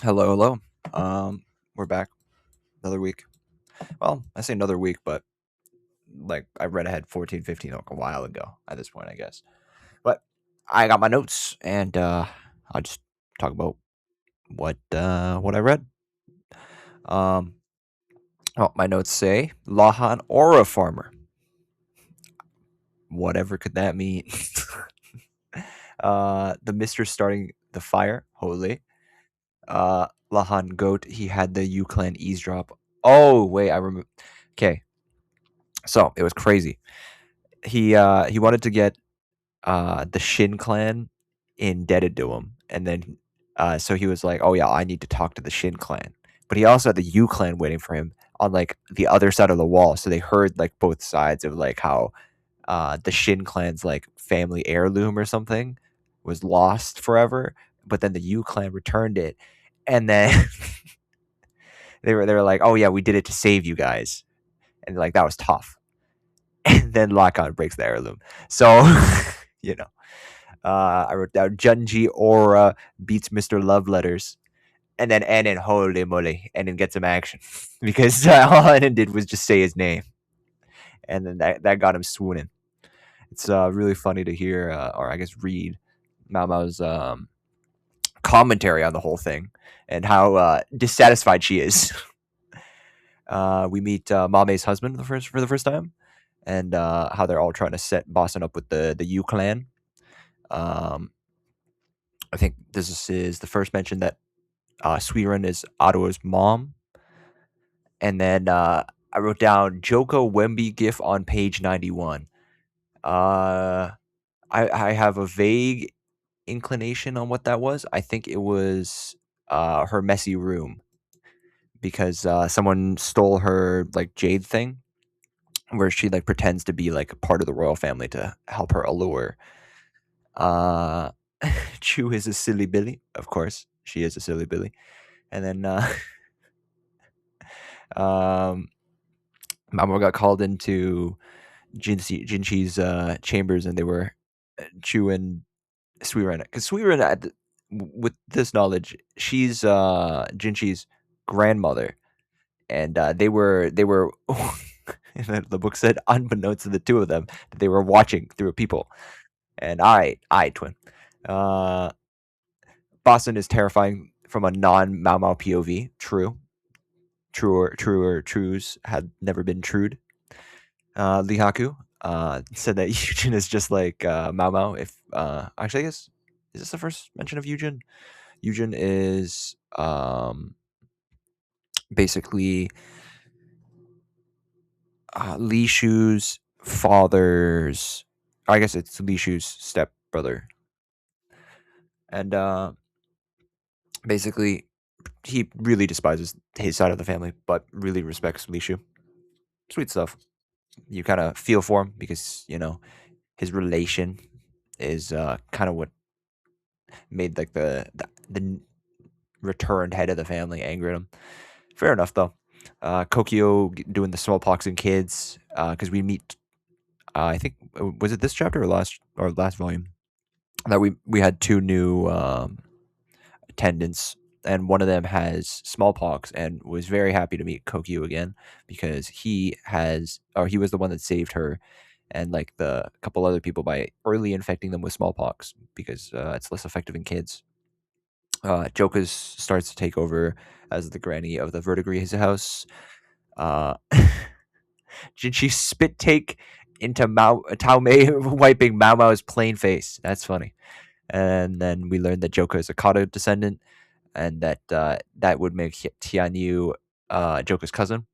Hello, hello. We're back another week. Well, I say another week, but like I read ahead 14, 15 like a while ago at this point, I guess. But I got my notes and I'll just talk about what I read. Um my notes say Lahan Aura Farmer. Whatever could that mean? The Mister starting the fire, holy. Lahan Goat, he had the U clan eavesdrop. Oh wait, I remember. Okay, so it was crazy. He wanted to get the Shin clan indebted to him, and then so he was like, "Oh yeah, I need to talk to the Shin clan," but he also had the U clan waiting for him on like the other side of the wall, so they heard like both sides of like how the Shin clan's like family heirloom or something was lost forever, but then the U clan returned it, and then they were like, "Oh yeah, we did it to save you guys," and like that was tough, and then Lockhart breaks the heirloom, so you know. I wrote down Junji Aura beats Mr. Love Letters. And then Enon, holy moly, Enon gets some action. Because all Enon did was just say his name. And then that got him swooning. It's really funny to hear, or I guess read, Mao Mao's commentary on the whole thing and how dissatisfied she is. We meet Mame's husband for the first time and how they're all trying to set Boston up with the U clan. Um, I think this is the first mention that Suiren is Ottawa's mom. And then I wrote down Joko Wemby gif on page 91. Uh, I have a vague inclination on what that was. I think it was her messy room because someone stole her like jade thing where she like pretends to be like a part of the royal family to help her allure. Uh, Chu is a silly Billy, of course. She is a silly Billy. And then um, Mamo got called into Jinchi's chambers, and they were chewing Suiren because Suiren, with this knowledge, she's Jinchi's grandmother, and they were. The book said, unbeknownst to the two of them, that they were watching through a people. And I twin. Uh, Boston is terrifying from a non Mau Mau POV. Trues had never been trued. Lihaku said that Eugen is just like Mao Mao. If actually, I guess is this the first mention of Eugen? Eugen is basically Li Shu's father's. I guess it's Li Shu's stepbrother, and basically he really despises his side of the family, but really respects Li Shu. Sweet stuff. You kind of feel for him because his relation is kind of what made like the returned head of the family angry at him. Fair enough though. Kokio doing the smallpox in kids because we meet. I think was it this chapter or last volume that we had two new attendants, and one of them has smallpox and was very happy to meet Kokio again because he was the one that saved her and like the couple other people by early infecting them with smallpox because it's less effective in kids. Jokas starts to take over as the granny of the Verdigris house. Uh, Jinchi spit take into Tao Mei wiping Mao Mao's plain face. That's funny. And then we learned that Joka is a Kato descendant, and that that would make Tianyu Joka's cousin.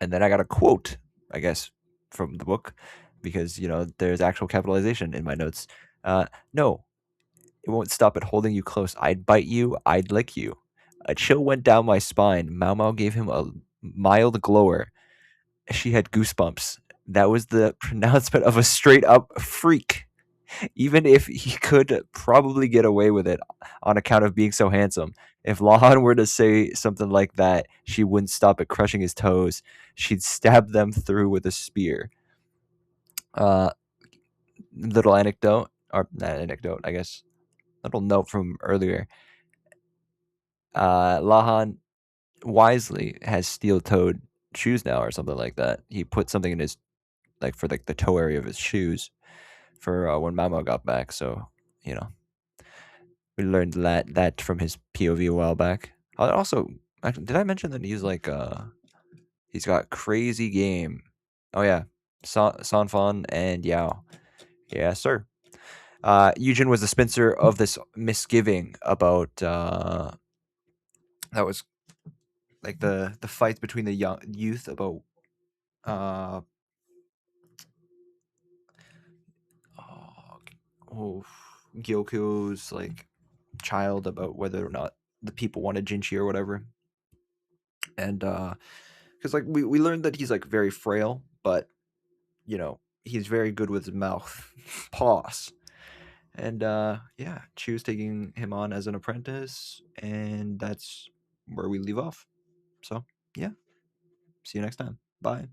And then I got a quote, I guess, from the book, because there's actual capitalization in my notes. No, it won't stop at holding you close. I'd bite you. I'd lick you. A chill went down my spine. Mao Mao gave him a mild glower. She had goosebumps. That was the pronouncement of a straight up freak. Even if he could probably get away with it on account of being so handsome. If Lahan were to say something like that, she wouldn't stop at crushing his toes. She'd stab them through with a spear. Uh, Little anecdote, or not anecdote, I guess. Little note from earlier. Lahan wisely has steel-toed shoes now or something like that. He put something in his like for like the toe area of his shoes for when Mamo got back. So you know we learned that from his POV a while back. Also, actually, did I mention that he's like he's got crazy game? Oh yeah, Sanfon and Yao. Yeah, sir. Eugen was the spinster of this misgiving about that was like the fights between the young youth about uh oh, oh Gyoku's like child about whether or not the people wanted Jinchi or whatever. And because like we learned that he's like very frail, but you know he's very good with his mouth. Pause. And yeah, Chu's taking him on as an apprentice, and that's where we leave off. So yeah, see you next time. Bye.